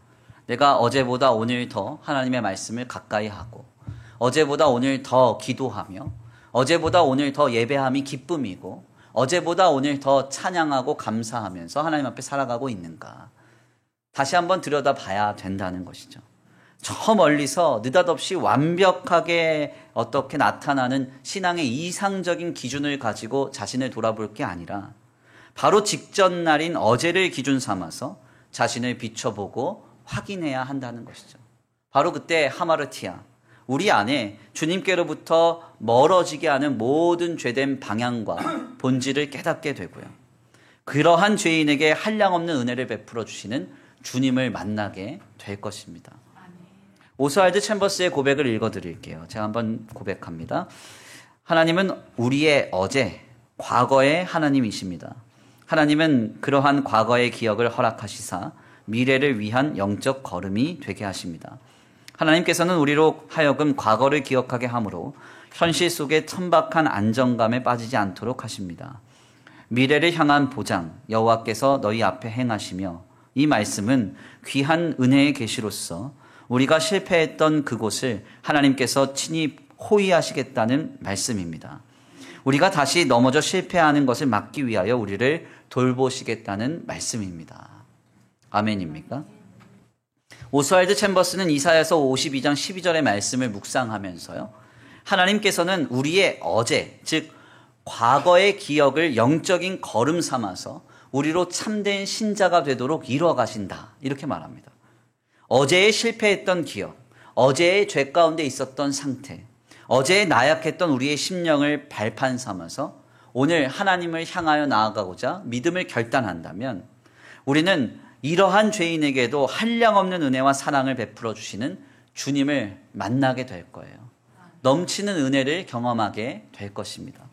내가 어제보다 오늘 더 하나님의 말씀을 가까이 하고, 어제보다 오늘 더 기도하며, 어제보다 오늘 더 예배함이 기쁨이고, 어제보다 오늘 더 찬양하고 감사하면서 하나님 앞에 살아가고 있는가, 다시 한번 들여다봐야 된다는 것이죠. 저 멀리서 느닷없이 완벽하게 어떻게 나타나는 신앙의 이상적인 기준을 가지고 자신을 돌아볼 게 아니라 바로 직전 날인 어제를 기준 삼아서 자신을 비춰보고 확인해야 한다는 것이죠. 바로 그때 하마르티아, 우리 안에 주님께로부터 멀어지게 하는 모든 죄된 방향과 본질을 깨닫게 되고요. 그러한 죄인에게 한량없는 은혜를 베풀어 주시는 주님을 만나게 될 것입니다. 오스왈드 챔버스의 고백을 읽어드릴게요. 제가 한번 고백합니다. 하나님은 우리의 어제, 과거의 하나님이십니다. 하나님은 그러한 과거의 기억을 허락하시사 미래를 위한 영적 걸음이 되게 하십니다. 하나님께서는 우리로 하여금 과거를 기억하게 함으로 현실 속의 천박한 안정감에 빠지지 않도록 하십니다. 미래를 향한 보장, 여호와께서 너희 앞에 행하시며, 이 말씀은 귀한 은혜의 계시로서 우리가 실패했던 그곳을 하나님께서 친히 호위하시겠다는 말씀입니다. 우리가 다시 넘어져 실패하는 것을 막기 위하여 우리를 돌보시겠다는 말씀입니다. 아멘입니까? 오스왈드 챔버스는 이사야서 52장 12절의 말씀을 묵상하면서요, 하나님께서는 우리의 어제, 즉 과거의 기억을 영적인 걸음 삼아서 우리로 참된 신자가 되도록 이루어가신다, 이렇게 말합니다. 어제에 실패했던 기억, 어제의 죄 가운데 있었던 상태, 어제에 나약했던 우리의 심령을 발판 삼아서 오늘 하나님을 향하여 나아가고자 믿음을 결단한다면 우리는 이러한 죄인에게도 한량없는 은혜와 사랑을 베풀어 주시는 주님을 만나게 될 거예요. 넘치는 은혜를 경험하게 될 것입니다.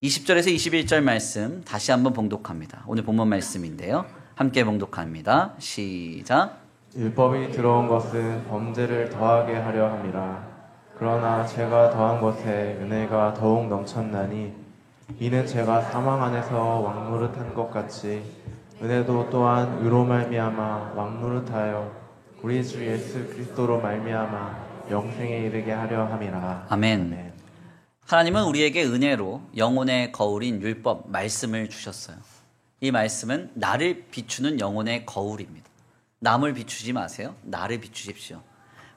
20절에서 21절 말씀 다시 한번 봉독합니다. 오늘 본문 말씀인데요. 함께 봉독합니다. 시작. 율법이 들어온 것은 범죄를 더하게 하려 함이라. 그러나 제가 더한 것에 은혜가 더욱 넘쳤나니 이는 제가 사망 안에서 왕노릇한 것 같이 은혜도 또한 의로 말미암아 왕노릇하여 우리 주 예수 그리스도로 말미암아 영생에 이르게 하려 함이라. 아멘. 아멘. 하나님은 우리에게 은혜로 영혼의 거울인 율법 말씀을 주셨어요. 이 말씀은 나를 비추는 영혼의 거울입니다. 남을 비추지 마세요. 나를 비추십시오.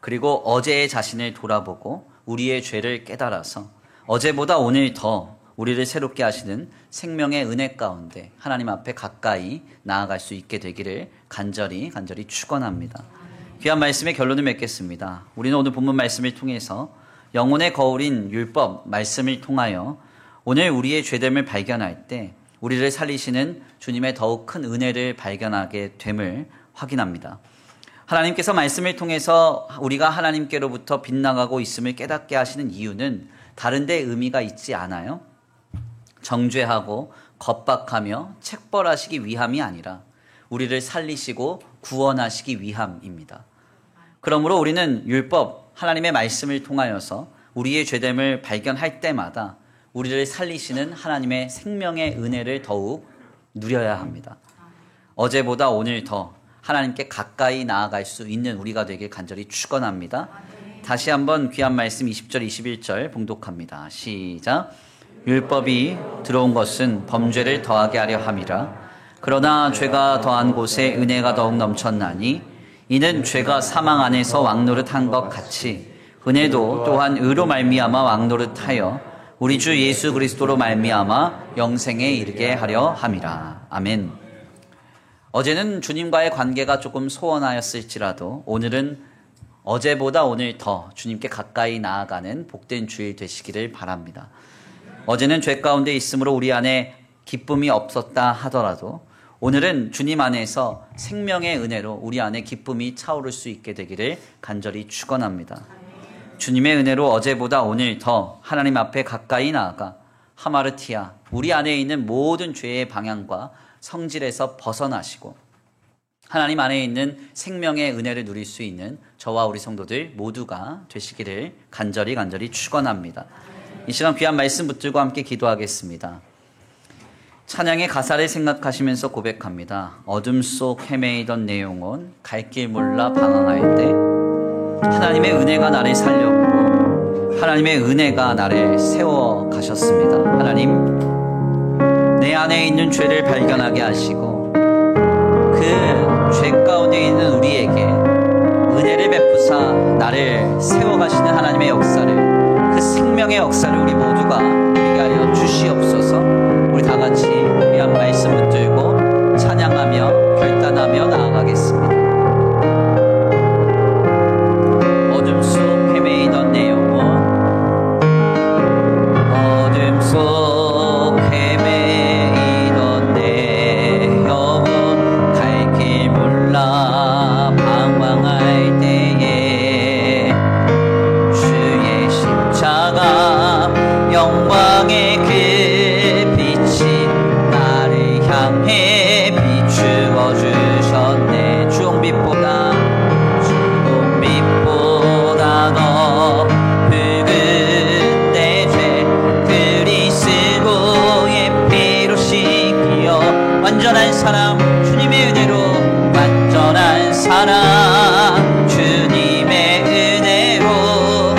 그리고 어제의 자신을 돌아보고 우리의 죄를 깨달아서 어제보다 오늘 더 우리를 새롭게 하시는 생명의 은혜 가운데 하나님 앞에 가까이 나아갈 수 있게 되기를 간절히 축원합니다. 귀한 말씀의 결론을 맺겠습니다. 우리는 오늘 본문 말씀을 통해서 영혼의 거울인 율법 말씀을 통하여 오늘 우리의 죄됨을 발견할 때 우리를 살리시는 주님의 더욱 큰 은혜를 발견하게 됨을 확인합니다. 하나님께서 말씀을 통해서 우리가 하나님께로부터 빗나가고 있음을 깨닫게 하시는 이유는 다른 데 의미가 있지 않아요. 정죄하고 겁박하며 책벌하시기 위함이 아니라 우리를 살리시고 구원하시기 위함입니다. 그러므로 우리는 율법, 하나님의 말씀을 통하여서 우리의 죄됨을 발견할 때마다 우리를 살리시는 하나님의 생명의 은혜를 더욱 누려야 합니다. 어제보다 오늘 더 하나님께 가까이 나아갈 수 있는 우리가 되길 간절히 축원합니다. 다시 한번 귀한 말씀 20절 21절 봉독합니다. 시작. 율법이 들어온 것은 범죄를 더하게 하려 함이라. 그러나 죄가 더한 곳에 은혜가 더욱 넘쳤나니 이는 죄가 사망 안에서 왕노릇한 것 같이 은혜도 또한 의로 말미암아 왕노릇하여 우리 주 예수 그리스도로 말미암아 영생에 이르게 하려 함이라. 아멘. 어제는 주님과의 관계가 조금 소원하였을지라도 오늘은 어제보다 오늘 더 주님께 가까이 나아가는 복된 주일 되시기를 바랍니다. 어제는 죄 가운데 있으므로 우리 안에 기쁨이 없었다 하더라도 오늘은 주님 안에서 생명의 은혜로 우리 안에 기쁨이 차오를 수 있게 되기를 간절히 축원합니다. 주님의 은혜로 어제보다 오늘 더 하나님 앞에 가까이 나아가 하마르티아, 우리 안에 있는 모든 죄의 방향과 성질에서 벗어나시고 하나님 안에 있는 생명의 은혜를 누릴 수 있는 저와 우리 성도들 모두가 되시기를 간절히 축원합니다. 이 시간 귀한 말씀 붙들고 함께 기도하겠습니다. 찬양의 가사를 생각하시면서 고백합니다. 어둠 속 헤매이던 내 영혼 갈 길 몰라 방황할 때 하나님의 은혜가 나를 살렸고 하나님의 은혜가 나를 세워 가셨습니다. 하나님, 내 안에 있는 죄를 발견하게 하시고 그 죄 가운데 있는 우리에게 은혜를 베푸사 나를 세워가시는 하나님의 역사를, 그 생명의 역사를 우리 모두가 누리게 하려 주시옵소서. 우리 다 같이 귀한 말씀 붙들고 찬양하며 결단하며 나아가겠습니다. 어둠 속 헤매이던 내 영혼, 어둠 속 헤매이던 내 영혼 갈 길 몰라 방황할 때에 주의 십자가 영광의 그 빛이 나를 향해 비추어 주셨네. 주홍빛보다 더 붉은 내 죄 그리스도의 피로 씻기어 완전한 사랑 주님의 은혜로, 완전한 사랑 주님의 은혜로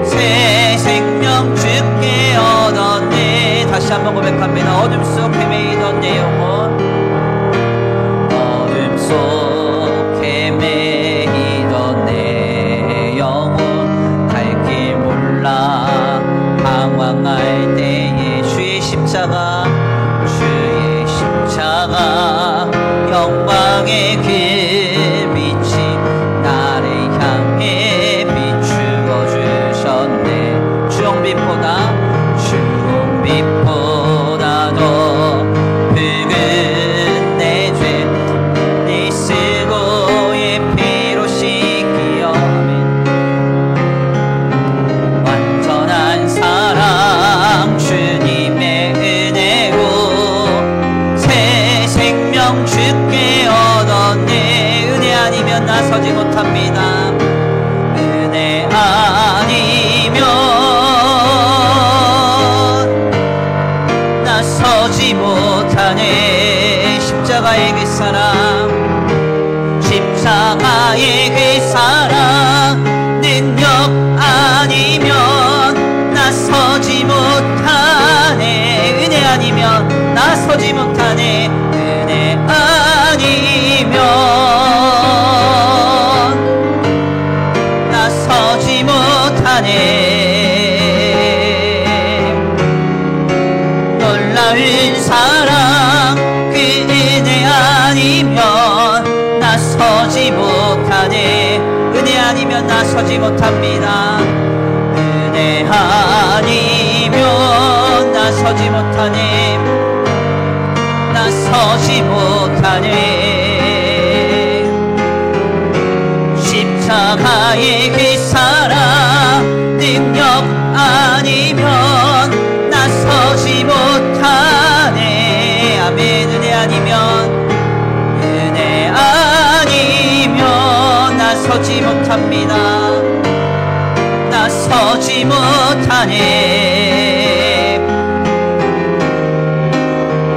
새 생명 주께 얻었네. 다시 한번 고백합니다. 어둠 속 헤매이던 내 영혼, 어둠 속 헤매이던 내 영혼 갈 길 몰라 방황할 때에 주의 십자가 영광의 그 빛이 나를 향해 비추어 주셨네. 주홍빛보다 더 붉은 내 죄 그리스도의 피로 씻기어 완전한 사랑 주님의 은혜로 새 생명 주께 얻었네. 은혜 아니면 나서지 못합니다. 은혜 아니면 나서지 못하네. 십자가의 그 사랑, 십자가의 그 사랑 능력 아니면 나서지 못하네. 은혜 아니면 나서지 못하네. 은혜 아니면 나서지 못하네. 놀라운 사랑 그 은혜 아니면 아니면 나서지 못합니다. 은혜 아니면 나서지 못하네. 나서지 못하네. 십자가의 그 사랑 능력 아니면 나서지 못하네. 아멘. 은혜 아니면 나서지 못합니다. 나서지 못하네.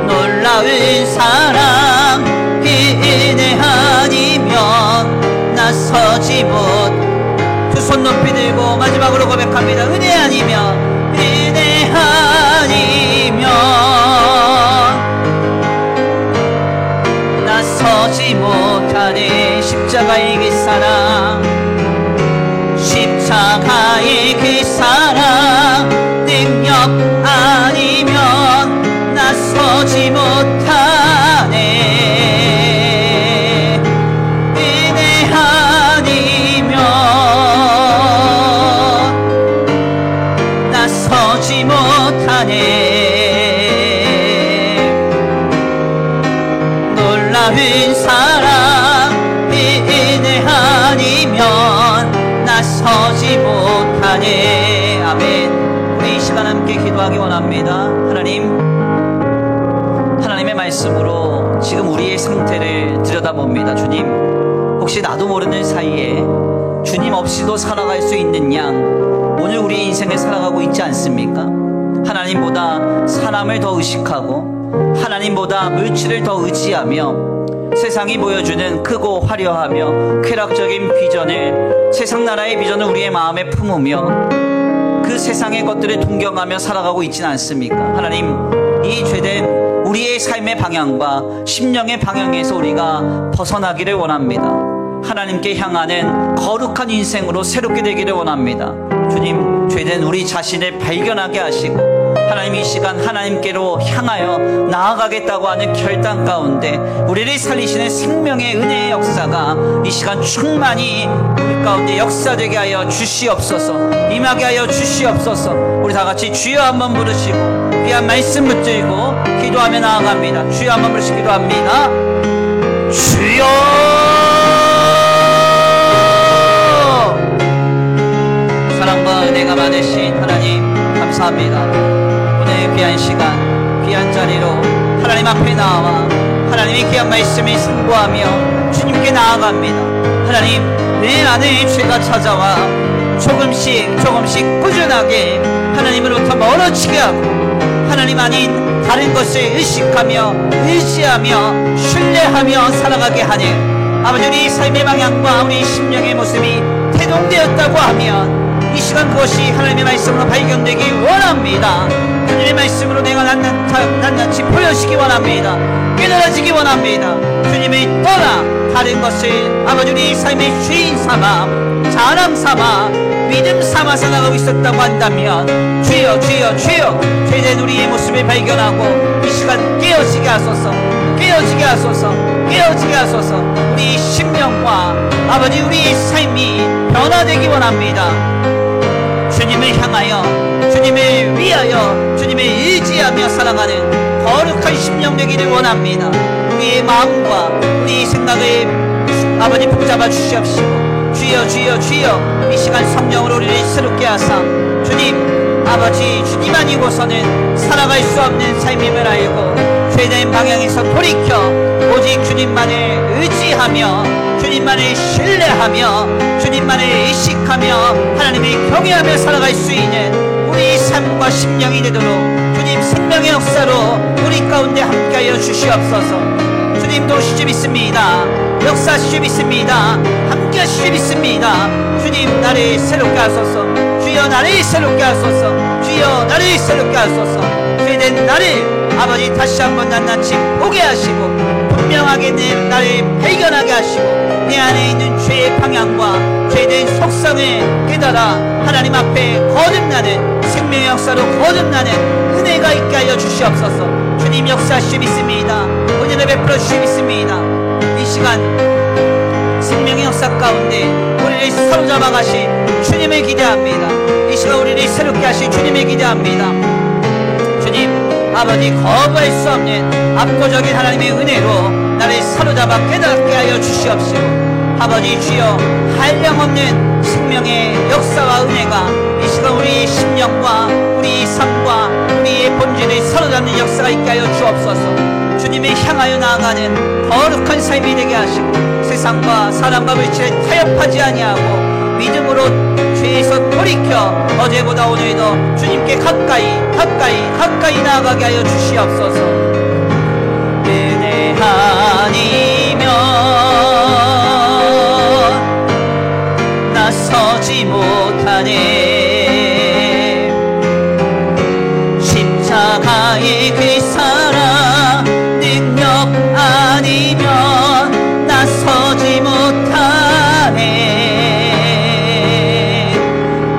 놀라운 사랑 그 은혜 아니면 나서지 못. 두 손 높이 들고 마지막으로 고백합니다. 은혜 아니면 나서지 못하네. 십자가의 그 사랑, 십자가의 그 사랑 능력 아니면 나서지 못하네. 은혜 아니면 나서지 못하네. 놀라운 사랑 은혜 아니면 나서지 못하네. 아멘. 우리 이 시간 함께 기도하기 원합니다. 하나님의 말씀으로 지금 우리의 상태를 들여다봅니다. 주님, 혹시 나도 모르는 사이에 주님 없이도 살아갈 수 있는 양 오늘 우리 인생을 살아가고 있지 않습니까? 하나님보다 사람을 더 의식하고 하나님보다 물질을 더 의지하며 세상이 보여주는 크고 화려하며 쾌락적인 비전을, 세상 나라의 비전을 우리의 마음에 품으며 그 세상의 것들을 동경하며 살아가고 있지는 않습니까? 하나님, 이 죄된 우리의 삶의 방향과 심령의 방향에서 우리가 벗어나기를 원합니다. 하나님께 향하는 거룩한 인생으로 새롭게 되기를 원합니다. 주님, 죄된 우리 자신을 발견하게 하시고 하나님, 이 시간 하나님께로 향하여 나아가겠다고 하는 결단 가운데 우리를 살리시는 생명의 은혜의 역사가 이 시간 충만히 우리 가운데 역사되게 하여 주시옵소서. 임하게 하여 주시옵소서. 우리 다같이 주여 한번 부르시고 귀한 말씀 붙들고 기도하며 나아갑니다. 주여 한번 부르시고 기도합니다. 주여. 사랑과 은혜가 많으신 하나님, 감사합니다. 오늘 귀한 시간, 귀한 자리로 하나님 앞에 나와 하나님의 귀한 말씀을 승고하며 주님께 나아갑니다. 하나님, 내 안에 죄가 찾아와 조금씩 꾸준하게 하나님으로부터 멀어지게 하고 하나님 아닌 다른 것을 의식하며 의지하며 신뢰하며 살아가게 하는 아버지, 우리 삶의 방향과 우리 심령의 모습이 태동되었다고 하면 이 시간 그것이 하나님의 말씀으로 발견되기 원합니다. 주님의 말씀으로 내가 낱낱이 보여지기 원합니다. 깨달아지기 원합니다. 주님을 떠나 다른 것을 아버지 우리 삶의 주인 삼아 자랑 삼아 믿음 삼아 살아가고 있었다고 한다면 주여 주여 주여, 죄된 우리의 모습을 발견하고 이 시간 깨어지게 하소서. 깨어지게 하소서. 깨어지게 하소서. 우리 심령과 아버지 우리의 삶이 변화되기 원합니다. 주님을 향하여, 주님을 위하여, 주님을 의지하며 살아가는 거룩한 심령 되기를 원합니다. 우리의 마음과 우리의 생각을 아버지 붙잡아 주시옵시고 주여 주여 주여, 이 시간 성령으로 우리를 새롭게 하사 주님 아버지, 주님 아니고서는 살아갈 수 없는 삶임을 알고 죄된 방향에서 돌이켜 오직 주님만을 의지하며 주님만을 신뢰하며 주님만을 의식하며 하나님을 경외하며 살아갈 수 있는 우리 삶과 심령이 되도록 주님 생명의 역사로 우리 가운데 함께하여 주시옵소서. 주님 도우시지 믿습니다. 역사하시지 믿습니다. 함께하시지 믿습니다. 주님 나를 새롭게 하소서. 주여 나를 새롭게 하소서. 주여 나를 새롭게 하소서. 죄된 나를 아버지 다시 한번 낱낱이 보게 하시고 분명하게 내 나를 발견하게 하시고 내 안에 있는 죄의 방향과 죄된 속성을 깨달아 하나님 앞에 거듭나는 생명의 역사로 거듭나는 은혜가 있게 하여 주시옵소서. 주님 역사하시지 믿습니다. 은혜를 베풀어 주시지 믿습니다. 이 시간 생명의 역사 가운데 우리를 우리를 사로잡아 가신 주님을 기대합니다. 이 시간 우리를 새롭게 하신 주님을 기대합니다. 주님 아버지, 거부할 수 없는 압도적인 하나님의 은혜로 나를 사로잡아 깨닫게 하여 주시옵시고, 아버지 주여 한량없는 생명의 역사와 은혜가 이 시간 우리 심령과 우리 삶과 우리의 본질을 사로잡는 역사가 있게 하여 주옵소서. 주님을 향하여 나아가는 거룩한 삶이 되게 하시고, 세상과 사람과 물질을 타협하지 아니하고 믿음으로 죄에서 돌이켜 어제보다 오늘도 주님께 가까이 나아가게 하여 주시옵소서. 은혜 아니면 나서지 못하네. 십자가의 그 사랑 능력 아니면 나서지 못하네.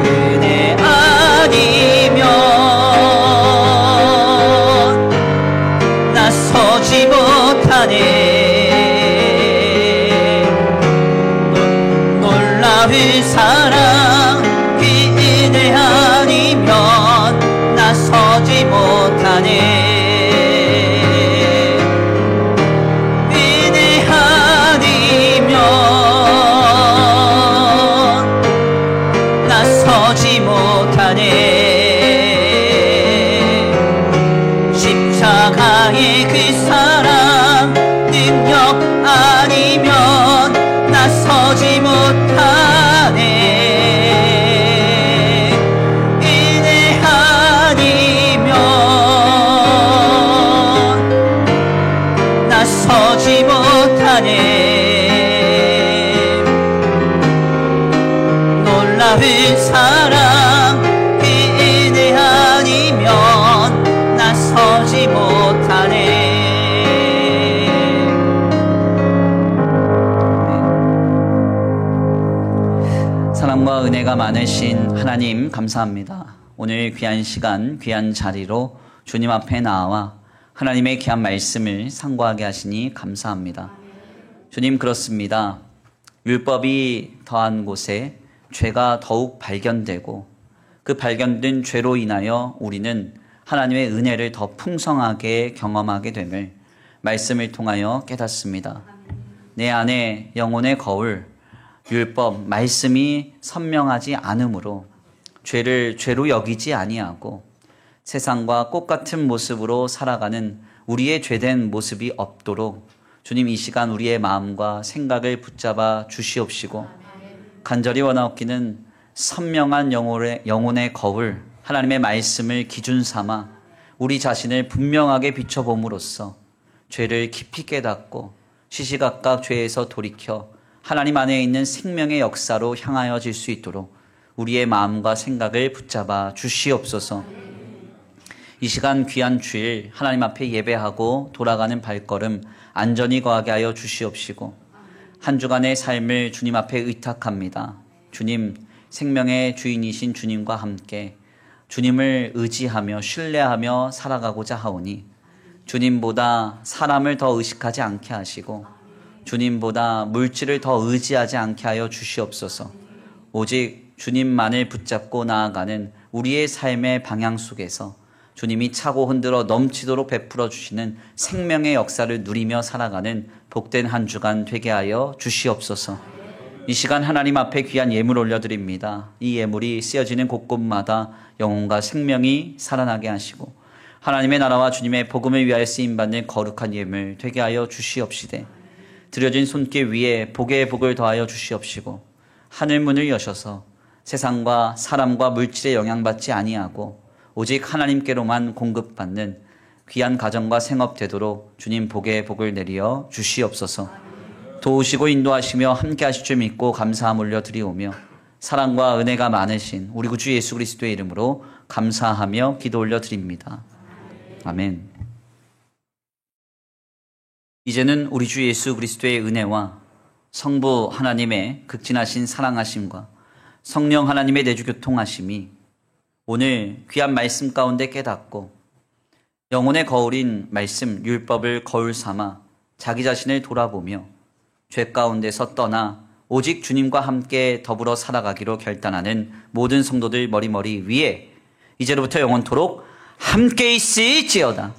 은혜 아니면 나서지 못하네. 놀라운 사랑 그 은혜 아니면 나서지 못하네. 나서지 못하네. 십자가의 그 사랑 능력 아니면 나서지 못하네. 은혜 아니면 나서지 못하네. 놀라운 사랑 그 은혜 아니면 나서지 못하네. 사랑과 은혜가 많으신 하나님 감사합니다. 오늘 귀한 시간, 귀한 자리로 주님 앞에 나와 하나님의 귀한 말씀을 상고하게 하시니 감사합니다. 주님, 그렇습니다. 율법이 더한 곳에 죄가 더욱 발견되고, 그 발견된 죄로 인하여 우리는 하나님의 은혜를 더 풍성하게 경험하게 됨을 말씀을 통하여 깨닫습니다. 내 안에 영혼의 거울, 율법, 말씀이 선명하지 않으므로 죄를 죄로 여기지 아니하고 세상과 꽃같은 모습으로 살아가는 우리의 죄된 모습이 없도록 주님, 이 시간 우리의 마음과 생각을 붙잡아 주시옵시고, 간절히 원하옵기는 선명한 영혼의 거울, 하나님의 말씀을 기준 삼아 우리 자신을 분명하게 비춰봄으로써 죄를 깊이 깨닫고 시시각각 죄에서 돌이켜 하나님 안에 있는 생명의 역사로 향하여질 수 있도록 우리의 마음과 생각을 붙잡아 주시옵소서. 이 시간 귀한 주일 하나님 앞에 예배하고 돌아가는 발걸음 안전히 거하게 하여 주시옵시고, 한 주간의 삶을 주님 앞에 의탁합니다. 주님, 생명의 주인이신 주님과 함께 주님을 의지하며 신뢰하며 살아가고자 하오니 주님보다 사람을 더 의식하지 않게 하시고 주님보다 물질을 더 의지하지 않게 하여 주시옵소서. 오직 주님만을 붙잡고 나아가는 우리의 삶의 방향 속에서 주님이 차고 흔들어 넘치도록 베풀어 주시는 생명의 역사를 누리며 살아가는 복된 한 주간 되게 하여 주시옵소서. 이 시간 하나님 앞에 귀한 예물 올려드립니다. 이 예물이 쓰여지는 곳곳마다 영혼과 생명이 살아나게 하시고 하나님의 나라와 주님의 복음을 위하여 쓰임받는 거룩한 예물 되게 하여 주시옵시되, 드려진 손길 위에 복의 복을 더하여 주시옵시고 하늘문을 여셔서 세상과 사람과 물질에 영향받지 아니하고 오직 하나님께로만 공급받는 귀한 가정과 생업 되도록 주님 복의 복을 내리어 주시옵소서. 도우시고 인도하시며 함께 하실 줄 믿고 감사함 올려드리오며 사랑과 은혜가 많으신 우리 구주 예수 그리스도의 이름으로 감사하며 기도 올려드립니다. 아멘. 이제는 우리 주 예수 그리스도의 은혜와 성부 하나님의 극진하신 사랑하심과 성령 하나님의 내주 교통하심이 오늘 귀한 말씀 가운데 깨닫고 영혼의 거울인 말씀 율법을 거울 삼아 자기 자신을 돌아보며 죄 가운데서 떠나 오직 주님과 함께 더불어 살아가기로 결단하는 모든 성도들 머리머리 위에 이제로부터 영원토록 함께 있을지어다.